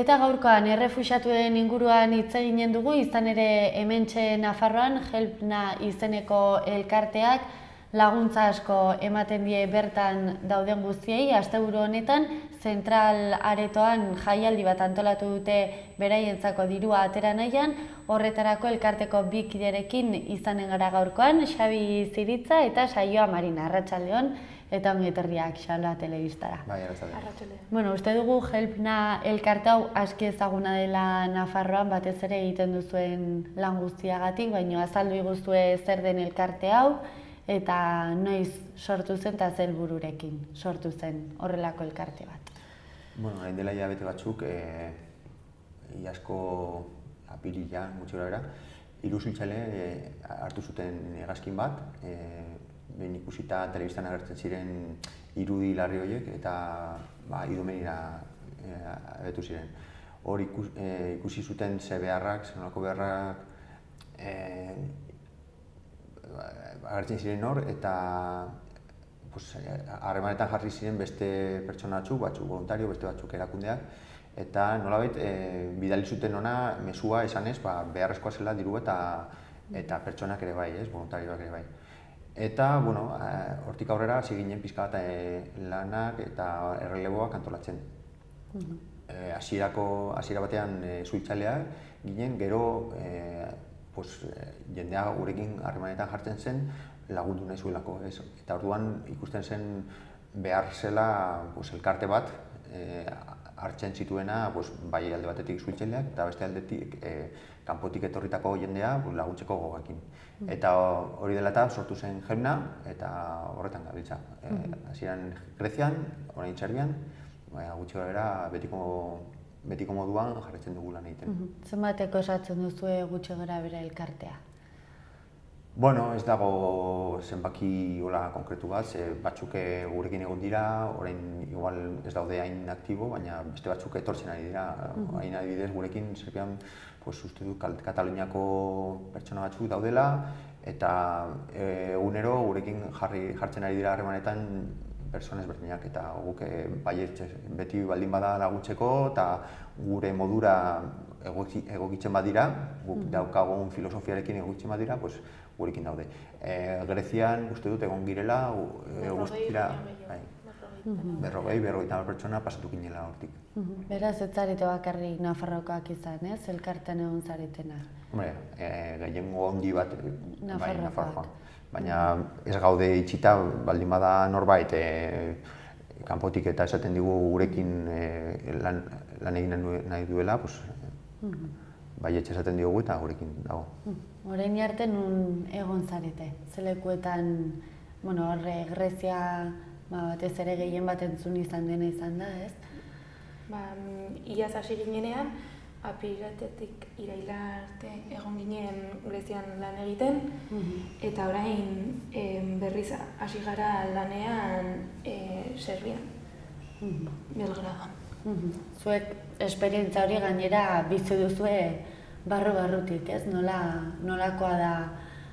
Eta gaurkoan errefuxiatuen inguruan hitz eginen dugu, izan ere hementxe Nafarroan Helpna izeneko elkarteak laguntza asko ematen die bertan dauden guztiei. Asteburu honetan zentral aretoan jaialdi bat antolatu dute beraientzako dirua atera nahian, horretarako elkarteko bi kiderekin izanen gara gaurkoan, Xabi Ziritza eta Saioa Marina. Arratsaldeon eta ongi etorriak Xaloa telebistara. Bai, arratsaldeon. Bueno, uste dugu Helpna elkarte hau aski ezaguna dela Nafarroan, batez ere egiten duzuen lan guztiagatik, baina azaldu iguzue zer den elkarte hau eta noiz sortu zen eta zer helbururekin sortu zen horrelako elkarte bat. Bueno, hain dela hilabete batzuk, iazko apirila, gutxi gara, hiru suhiltzaile hartu zuten hegazkin bat, behin ikusita telebistan agertzen ziren irudi larri horiek eta idumenira abetu ziren. Hor ikusi zuten ze beharrak, ze nolako beharrak agertzen ziren hor, eta harremanetan jarri ziren beste pertsona batzuk voluntario, beste batzuk erakundeak, eta nolabait bidali zuten hona mezua esanez beharrezkoa zela diru eta pertsonak ere bai, voluntarioak ere bai. Eta, bueno, hortik aurrera hasi ginen pixka bat lanak eta erreleboak antolatzen. Hasiera batean suhiltzaileak ginen, gero jendea gurekin harremanetan jartzen zen lagundu nahi zuelako. Eta orduan ikusten zen behar zela elkarte bat hartzen zituena bai alde batetik suhiltzaileak eta beste aldetik kanpotik etorritako jendea laguntzeko gogoekin. Eta hori dela eta sortu zen Helpna eta horretan gabiltza. Hasieran Grezian, orain Serbian, gutxi gara betiko moduan jarraitzen dugu lan egiten. Zenbateko osatzen duzue gutxi gara bera elkartea? Bueno, ez dago zenbaki konkretu bat, batzuk gurekin egon dira, orain igual ez daude hain aktibo, baina beste batzuk etortzen ari dira. Hain adibidez gurekin Serbian uste dut Kataluniako pertsona batzuk daudela, eta egunero gurekin jartzen ari dira harremanetan pertsona ezberdinak, eta guk beti baldin bada laguntzeko eta gure modura egokitzen badira, guk daukagun filosofiarekin egokitzen badira, gurekin daude. Grezian uste dut egon girela, guztira 40-50 pertsona pasatu ginela hortik. Beraz, ez zarete bakarrik Nafarrokoak izan, ez? Elkartean egon zaretena. Hombre, gehiengo handi bat bai Nafarroan. Baina ez gaude itxita, baldin bada norbait kanpotik eta esaten digu gurekin lan egin nahi duela, baietxe esaten diogu eta gurekin dago. Orain arte nun egon zarete? Zelekuetan, horre Grezia batez ere gehien bat entzun izan dena izan da, ez? Iaz hasi ginenean, apiriletik iraila arte egon ginen Grezian lan egiten, eta orain berriz hasi gara lanean Serbian, Belgradan. Zuek esperientzia hori gainera bizi duzue barru-barrutik, ez? Nolakoa da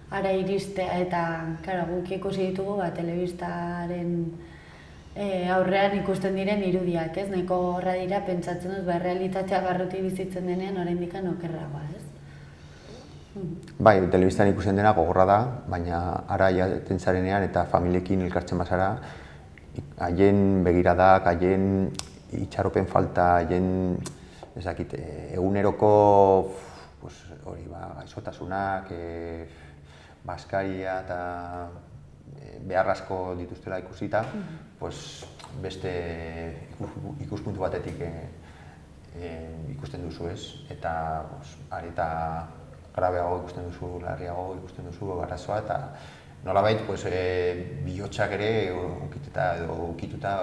ara iristea eta guk ikusi ditugu telebistaren aurrean ikusten diren irudiak, ez? Nahiko horra dira, pentsatzen dut, realitatea barrutik bizitzen denean oraindik okerragoa, ez? Bai, telebistan ikusten dena gogorra da, baina ara jaten zarenean eta familiekin elkartzen bazara, haien begiradak, haien itxaropen falta, haien eguneroko gaixotasunak, bazkaria eta behar asko dituztela ikusita, beste ikuspuntu batetik ikusten duzu, ez? Eta areta grabeago ikusten duzu, larriago ikusten duzu arazoa, eta nolabait bihotxak ere ukituta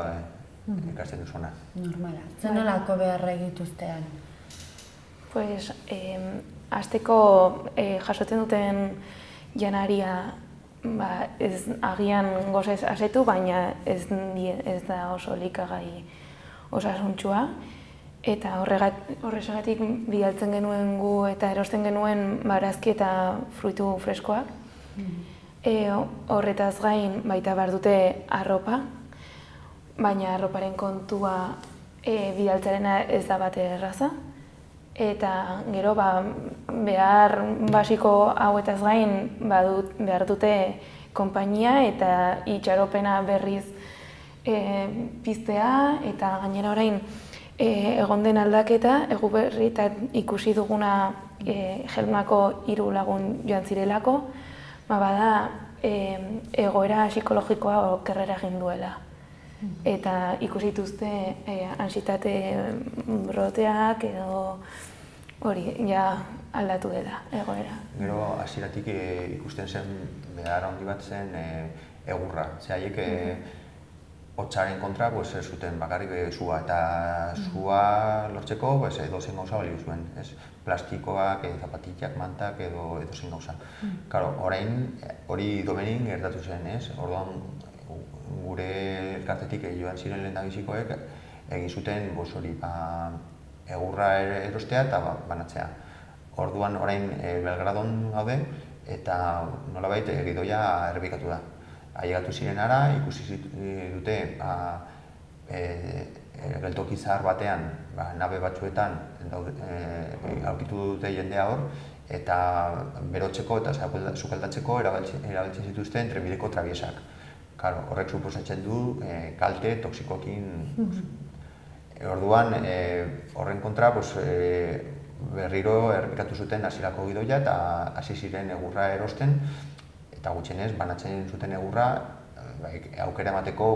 ekartzen duzuna. Normala. Zer nolako beharra egituztean? Hasteko jasotzen duten janaria agian gozez asetu, baina ez da oso elikagai osasuntsua. Eta horrexegatik bidaltzen genuen gu eta erosten genuen barazki eta fruitu freskoak. Horretaz gain baita behar dute arropa, baina arroparen kontua bidaltzarena ez da bat erraza. Eta gero behar basiko hauetaz gain behar dute konpainia eta itxaropena berriz piztea eta gainera orain egon den aldaketa, egu berritan ikusi duguna Helmako 3 lagun joan zirelako, bada egoera psikologikoa okerrera egin duela. Eta ikusi dituzte antsietate broteak edo hori ja aldatu dela egoera. Gero hasieratik ikusten zen behar handi bat zen egurra. Haiek hotzaren kontra ez zuten bakarrik sua eta sua lortzeko edozein gauza balio zuen. Plastikoak, zapatilak, mantak edo edozein gauza. Orain hori domenin gertatu zen, orduan gure elkartetik joan ziren lehendabizikoek egin zuten hori egurra erostea eta banatzea. Orduan orain Belgradon gaude eta nolabait gidoia errepikatu da. Ailegatu ziren ara, ikusi dute geltoki zahar batean nabe batzuetan aurkitu dute jendea hor eta berotzeko eta sukaldatzeko erabiltzen zituzten trenbideko trabiesak. Horrek suposatzen du kalte toksikoekin. Orduan horren kontra berriro errepikatu zuten hasierako gidoia eta hasi ziren egurra erosten eta gutxienez banatzen zuten egurra aukera emateko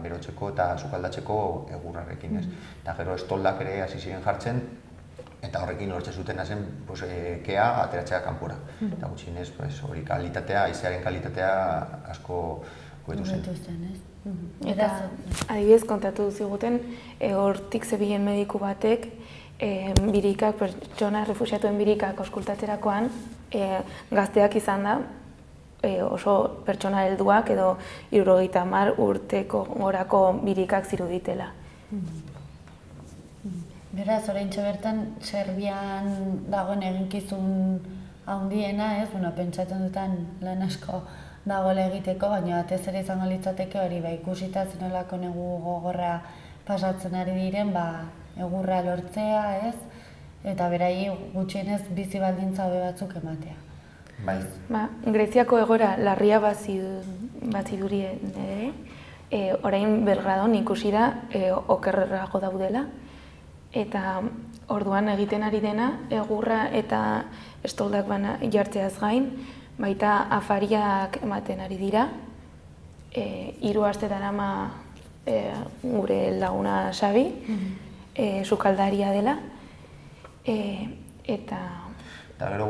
berotzeko eta sukaldatzeko egurrarekin. Eta gero estoldak ere hasi ziren jartzen eta horrekin lortzen zutena zen kea ateratzea kanpora. Eta gutxienez hori kalitatea, haizearen kalitatea asko hobetu zen. Eta adibidez kontatu ziguten hortik zebilen mediku batek birikak, pertsona refuxiatuen birikak auskultatzerakoan gazteak izan da oso pertsona helduak edo 70 urteko gorako birikak ziruditela. Beraz, oraintxe bertan Serbian dagoen eginkizun handiena, pentsatzen dutan lan asko dagoela egiteko, baina batez ere izango litzateke hori ikusita zenolako negu gogorra pasatzen ari diren, egurra lortzea, eta berai gutxienez bizi baldintza hobe batzuk ematea. Greziako egoera larria bazidurien ere, orain Belgradon ikusi da okerrago daudela, eta orduan egiten ari dena egurra eta estoldak jartzeaz gain, baita afariak ematen ari dira. 3 aste darama gure laguna Xabi, sukaldaria dela, eta gero,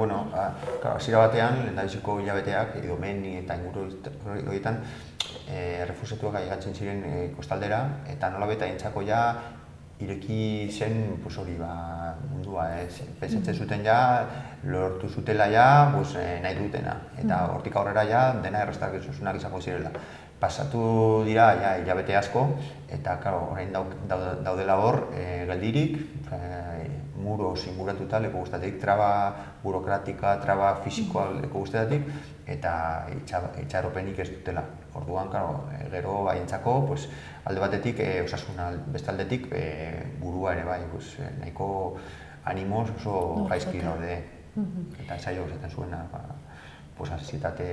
hasiera batean, lehendabiziko hilabeteak, Idomeni eta inguru horietan, refuxiatuak ailegatzen ziren kostaldera, eta nolabait aintzako ireki zen mundua. Pentsatzen zuten lortu zutela nahi dutena, eta hortik aurrera dena errastarkizunak izango zirela. Pasatu dira hilabete asko, eta orain daudela hor geldirik, muroz inguratuta leku guztatik, traba burokratika, traba fisikoa leku guztatik, eta itxaropenik ez dutela. Orduan, gero aintzako, alde batetik osasuna, beste aldetik burua ere bai, nahiko animoz oso gaizki daude. Eta esaio esaten zuena, ansietate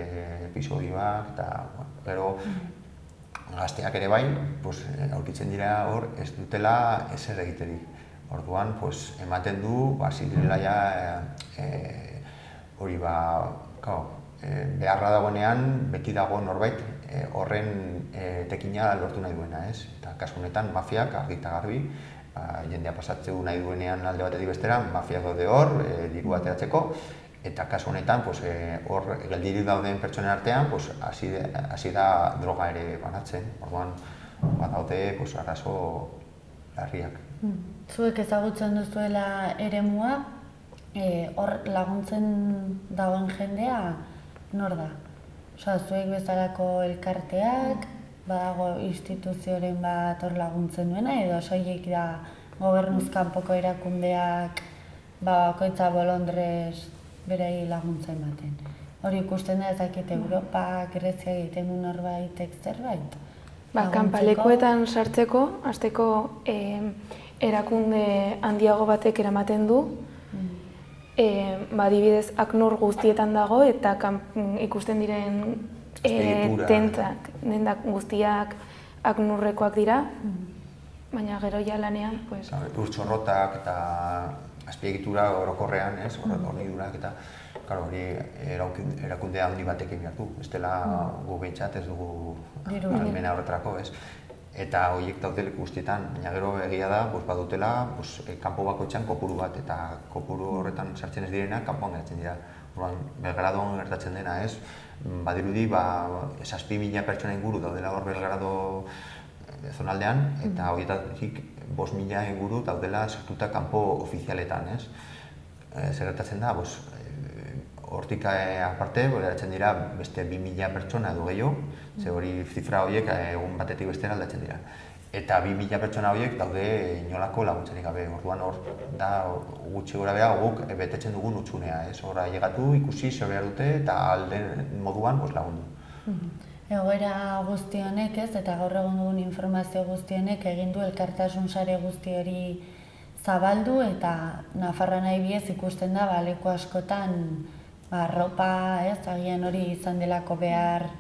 episodioak, eta gero gazteak ere bai, aurkitzen dira hor ez dutela ezer egiterik. Orduan, ematen du, zirela hori beharra dagoenean, beti dago norbait horren tekina lortu nahi duena, eta kasu honetan mafiak argi eta garbi, jendea pasatzeu nahi duenean alde batetik bestera, mafiak daude hor, diru ateratzeko, eta kasu honetan hor geldirik dauden pertsonen artean hasi da droga ere banatzen, orduan badaude arazo larriak. Zuek ezagutzen duzuela eremua, hor laguntzen dagoen jendea nor da? Zuek bezalako elkarteak, badago instituzioren bat hor laguntzen duena, edo soilik da gobernuz kanpoko erakundeak bakoitza bolondrez berei laguntzen baten. Hori ikusten da ezakit Europa, Grezia egiten du norbaitek zerbait? Kanpalekuetan sartzeko, hasteko erakunde handiago batek eramaten du, adibidez ACNUR guztietan dago eta ikusten diren dendak guztiak ACNURrekoak dira, baina gero ja lanean, pues... Urtxorrotak eta azpiegitura orokorrean, ez, hornidurak eta hori erakunde handi batekin behar du, ez dela gu behintzat ez dugu almena horretarako, ez. Eta horiek daudele guztietan, baina gero egia da, badutela kanpo bakoitzean kopuru bat, eta kopuru horretan sartzen ez direnak kanpoan geratzen dira. Belgradon gertatzen dena, ez? Badirudi, 6.000 pertsona inguru daudela hor Belgrado zonaldean, eta horietatik 5.000 inguru daudela sartuta kanpo ofizialetan, ez? Zer gertatzen da, hortik aparte, geratzen dira beste 2.000 pertsona edo gehiago, ze hori zifra horiek egun batetik bestera aldatzen dira. Eta 2.000 pertsona horiek daude inolako laguntzarik gabe. Orduan hor da gutxi gora behar guk betetzen dugun utxunea, ez? Hor ailegatu, ikusi, zer behar dute eta alden moduan lagundu. Egoera guzti honek, ez, eta gaur egun dugun informazio guzti honek egin du elkartasun sare guzti hori zabaldu eta Nafarroan adibidez ikusten da leku askotan ropa, ez, agian hori izan delako behar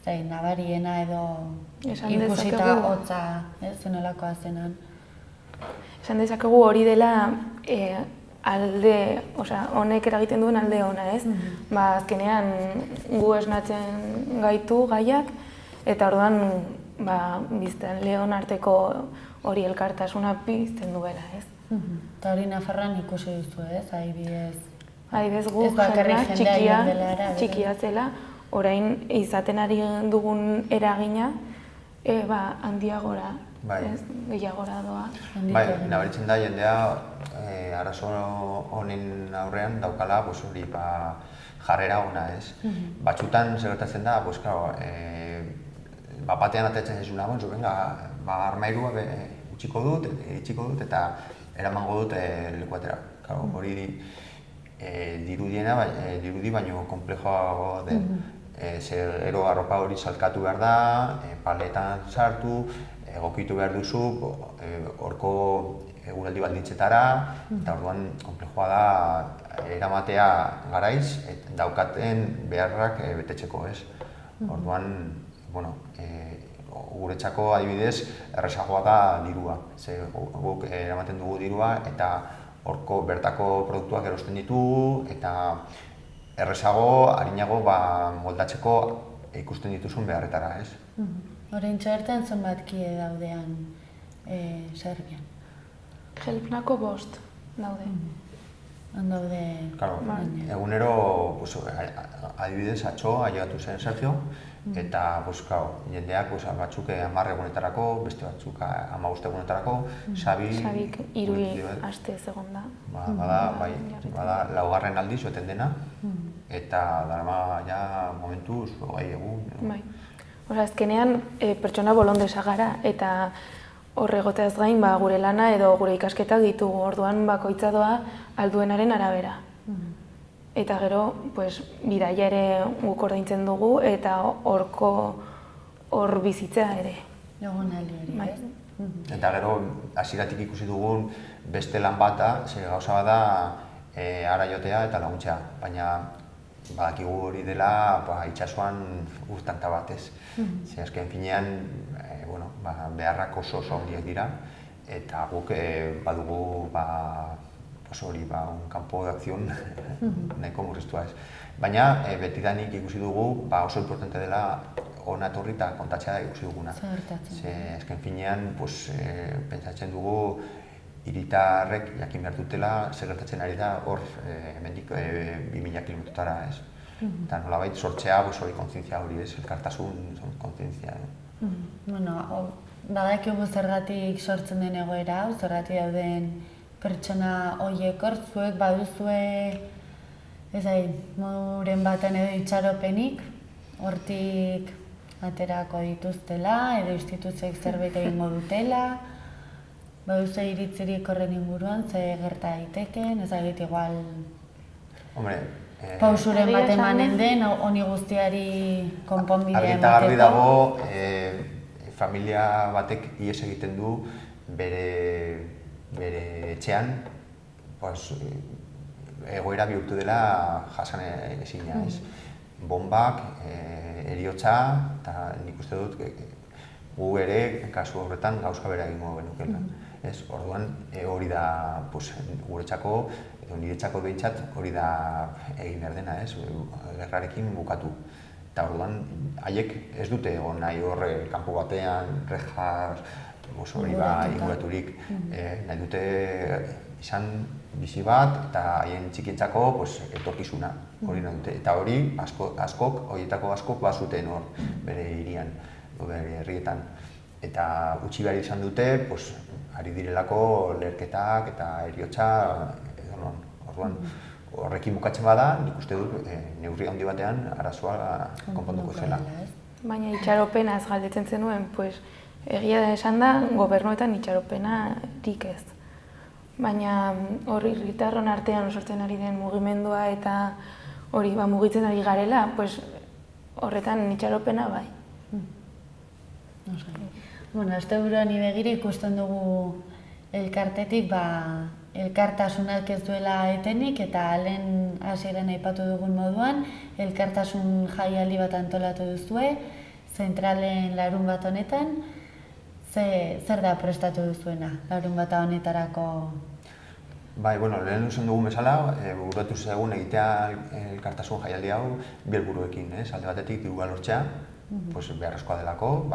nabariena edo ikusita hotza, ez, zenolakoa zenan. Esan dezakegu hori dela alde, honek eragiten duen alde ona, ez? Azkenean gu esnatzen gaitu gaiak, eta orduan biztanleon arteko hori elkartasuna pizten duela, ez? Eta hori Nafarroan ikusi duzu, ez, adibidez? Adibidez gu jendea txikia zela, orain izaten ari dugun eragina handiagora, gehiagora doa. Nabaritzen da jendea arazo honen aurrean daukala hori jarrera ona, ez? Batzutan zer gertatzen da, batean atatzen zaizuna, armairua itxiko dut eta eramango dut lekuatera. Hori dirudi baino konplejoago den. Gero arropa hori salkatu behar da, paletan sartu, egokitu behar duzu, horko eguraldi baldintzetara, eta orduan konplejoa da eramatea garaiz, daukaten beharrak betetzeko, ez? Orduan, guretzako adibidez, errezagoa da dirua. Guk eramaten dugu dirua eta horko bertako produktuak erosten ditugu eta errezago, harinago moldatzeko ikusten dituzun beharretara, ez? Oraintxe bertan zenbat kide daudean Serbian? Helpnako 5 daude. Han daude... Egunero, adibidez, atzo ailegatu zen Sergio, eta jendeak batzuk 10 egunetarako, beste batzuk 15 egunetarako, Xabik 3 aste egon da. Bada, 4. aldiz joeten dena, eta darama ja momentuz 20 egun. Azkenean pertsona bolondesa gara, eta horregoteaz gain gure lana edo gure ikasketak ditugu, orduan bakoitza doa alduenaren arabera. Eta gero, bidaia ere guk ordaintzen dugu eta hor bizitzea ere. Egonaldi hori, ez? Eta gero, hasieratik ikusi dugun beste lan bata, gauza bada ara jotea eta laguntzea, baina badakigu hori dela itsasoan urtanta bat, ez? Azken finean, beharrak oso handiak dira, eta guk badugu un campo de acción nahiko murriztua ez. Baina betidanik ikusi dugu oso importante dela hona etorri eta kontatzea ikusi duguna. Azken finean, pentsatzen dugu hiritarrek jakin behar dutela zer gertatzen ari da hor hemendik 2000 kilometrotara, ez? Eta nolabait sortzea hori kontzientzia hori, ez? Elkartasun kontzientzia. Badakigu zergatik sortzen den egoera hau, zergatik dauden pertsona horiek hor, zuek baduzue moduren baten edo itxaropenik, hortik aterako dituztela edo instituzioek zerbait egingo dutela, baduzu iritzirik horren inguruan, ze gerta daiteken, ezagit igual pausuren bat emanen den, honi guztiari konponbidea emateko. Argi eta garbi dago, familia batek ihes egiten du bere etxean egoera bihurtu dela jasan ezina, ez? Bombak, heriotza, eta nik uste dut gu ere kasu horretan gauza bera egingo genukela. Orduan hori da guretzako, edo niretzako behintzat hori da egin behar dena, gerrarekin bukatu. Eta orduan haiek ez dute egon nahi horre kanpo batean, rejas, hori inguraturik, nahi dute izan bizi bat eta haien txikientzako etorkizuna, hori nahi dute. Eta hori horietako askok bazuten hor bere hirian, bere herrietan. Eta utzi behar izan dute, ari direlako leherketak eta heriotza edonon. Orduan, horrekin bukatzen bada, nik uste dut neurri handi batean arazoa konponduko zela. Baina itxaropenaz galdetzen zenuen, egia da esan da, gobernuetan itxaropenarik ez. Baina hori herritarron artean sortzen ari den mugimendua eta hori mugitzen ari garela, horretan itxaropena bai. Asteburuan ibegiri ikusten dugu elkartetik elkartasunak ez duela etenik eta lehen hasieran aipatu dugun moduan elkartasun jaialdi bat antolatu duzue, zentralen larunbat honetan. Zer da prestatu duzuena larunbat honetarako? Lehen esan dugun bezala, bururatu zegoen egitea elkartasun jaialdi hau bi helburuekin, alde batetik dirua lortzea, beharrezkoa delako,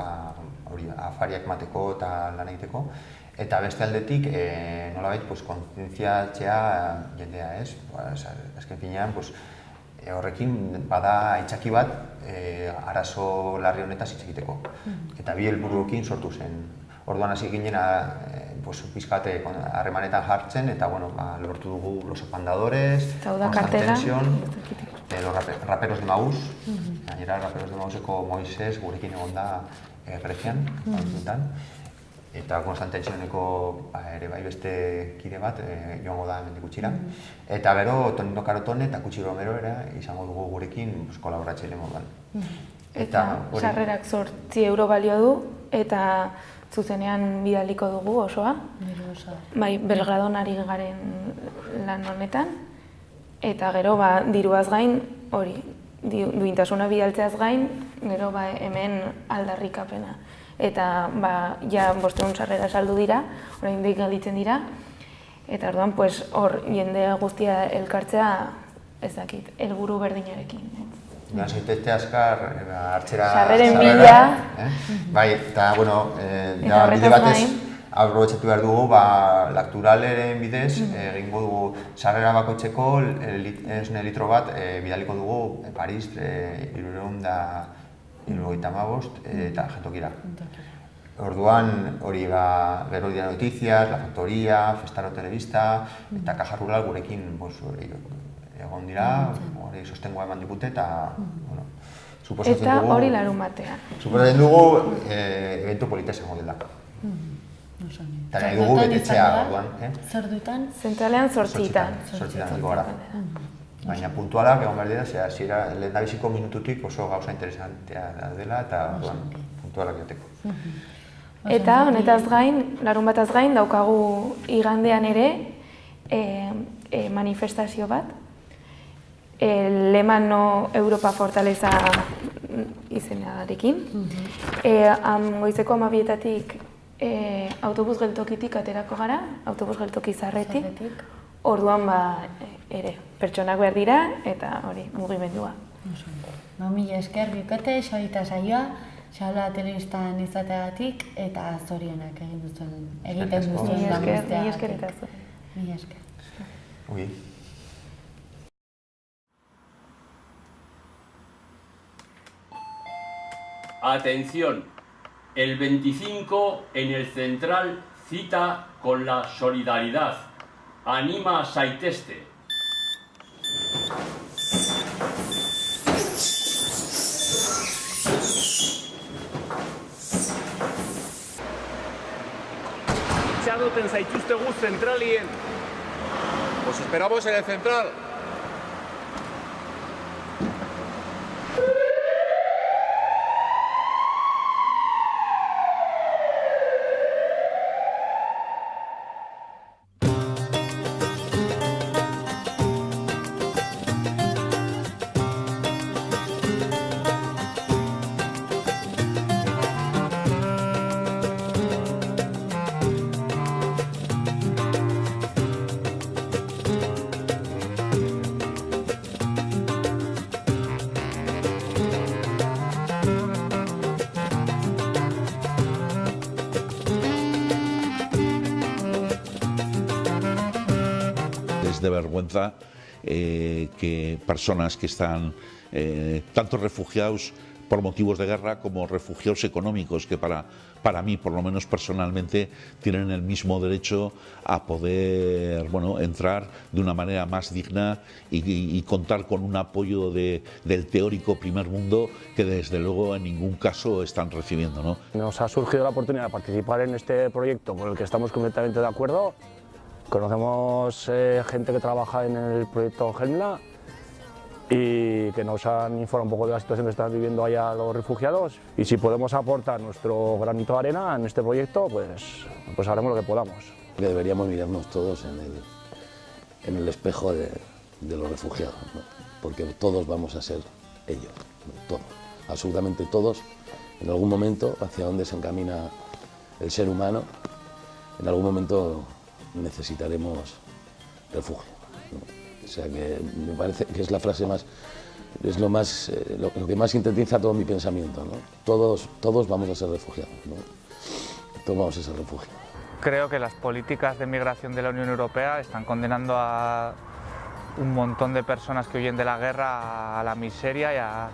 afariak emateko eta lan egiteko, eta beste aldetik nolabait kontzientziatzea jendea, azken finean horrekin bada aitzaki bat arazo larri honetaz hitz egiteko. Eta bi helburuekin sortu zen. Orduan hasi ginen pixkat harremanetan jartzen eta lortu dugu Los Apandadores, Constant Tension, los Raperos de Maús. Gainera Raperos de Maúseko Moises gurekin egon da Grezian, eta Constant Tensioneko ere bai beste kide bat joango da hemendik gutxira. Eta gero Tonino Carotone eta Kutsi Romero izango dugu gurekin kolaboratzaile moduan. Eta sarrerak 8 euro balio du eta zuzenean bidaliko dugu osoa. Bai, Belgradon ari garen lan honetan. Eta gero diruaz gain, hori, duintasuna bidaltzeaz gain, gero hemen aldarrikapena. Eta ja 500 sarrera saldu dira, oraindik gelditzen dira. Eta orduan, hor jende guztia elkartzea ez dakit, helburu berdinarekin. Joan zaitezte azkar hartzera sarreren bila. Bai, eta bide batez aprobetxatu behar dugu, Lacturaleren bidez egingo dugu sarrera bakoitzeko esne litro bat bidaliko dugu Paris 375 eta jantokira. Orduan hori gero dira Noticias, La Factoría, Festaro Telebista eta Caja Rural gurekin egon dira, sostengoa eman digute eta eta hori larunbatean. Suposatzen dugu evento polita izango dela. Eta nahi dugu betetzea orduan. Zer dutan? Zentralean 8etan. 8etan dugu gara. Baina puntualak egon behar dira, lehendabiziko minututik oso gauza interesantea dela eta orduan puntualak jateko. Eta honetaz gain, larunbataz gain, daukagu igandean ere manifestazio bat. Lemano Europa Fortaleza izenarekin. Goizeko 12:00 autobus geltokitik aterako gara, autobus geltoki zarretik. Orduan ere, pertsonak behar dira eta hori, mugimendua. Mila esker bikote, Xabita saioa, Xabla telebistan izateagatik eta zorionak egiten duzuen guzteagatik. Mila esker eta zu. Mila esker. Atención, el 25 en el Central cita con la solidaridad. Anima zaitezte. Itxaroten zaituztegu zentralien. Os esperamos en el Central. de vergüenza que personas que están, tanto refugiados por motivos de guerra como refugiados económicos, que para mí, por lo menos personalmente, tienen el mismo derecho a poder, bueno, entrar de una manera más digna y contar con un apoyo del teórico primer mundo que desde luego en ningún caso están recibiendo, ¿no? Nos ha surgido la oportunidad de participar en este proyecto con el que estamos completamente de acuerdo. Conocemos gente que trabaja en el proyecto Helmna y que nos han informado un poco de la situación que están viviendo allá los refugiados, y si podemos aportar nuestro granito de arena en este proyecto, pues haremos lo que podamos. Deberíamos mirarnos todos en el espejo de los refugiados, ¿no? Porque todos vamos a ser ellos, ¿no? Todos, absolutamente todos, en algún momento, hacia dónde se encamina el ser humano, en algún momento necesitaremos refugio, ¿no? O sea que me parece que es la frase más, es lo que más sintetiza todo mi pensamiento, ¿no? Todos vamos a ser refugiados, ¿no? Todos vamos a ser refugiados. Creo que las políticas de migración de la Unión Europea están condenando a un montón de personas que huyen de la guerra a la miseria y a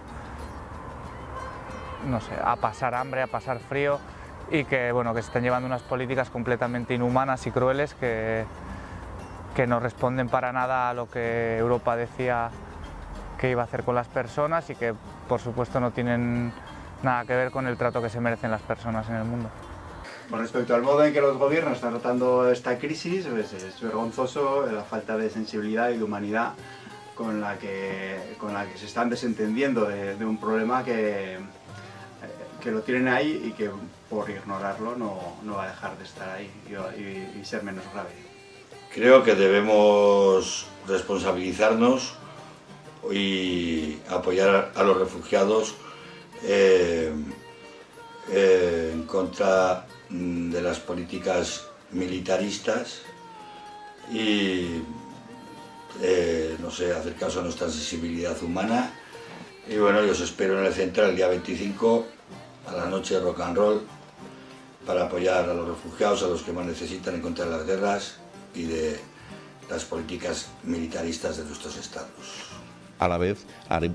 pasar hambre, a pasar frío, y que se están llevando unas políticas completamente inhumanas y crueles que no responden para nada a lo que Europa decía que iba a hacer con las personas y que, por supuesto, no tienen nada que ver con el trato que se merecen las personas en el mundo. Con respecto al modo en que los gobiernos están tratando esta crisis, pues es vergonzoso la falta de sensibilidad y de humanidad con la que se están desentendiendo de un problema que lo tienen ahí y que por ignorarlo no va a dejar de estar ahí y ser menos grave. Creo que debemos responsabilizarnos y apoyar a los refugiados en contra de las políticas militaristas y hacer caso a nuestra sensibilidad humana. Y bueno, yo os espero en el Central el día 25 a la noche de rock and roll para apoyar a los refugiados, a los que más necesitan, en contra de las guerras y de las políticas militaristas de nuestros estados. A la vez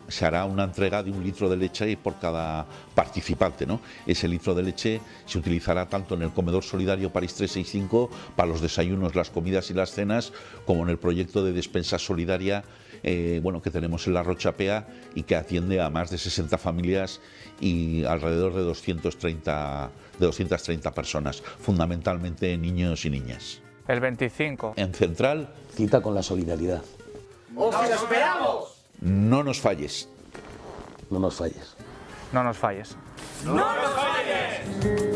se hará una entrega de 1 litro de leche por cada participante, ¿no? Ese litro de leche se utilizará tanto en el comedor solidario París 365 para los desayunos, las comidas y las cenas, como en el proyecto de despensa solidaria que tenemos en la Rochapea y que atiende a más de 60 familias y alrededor de 230 personas, fundamentalmente niños y niñas. El 25. En Central. Cita con la solidaridad. ¡Os esperamos! No nos falles. No nos falles. No nos falles. ¡No nos falles!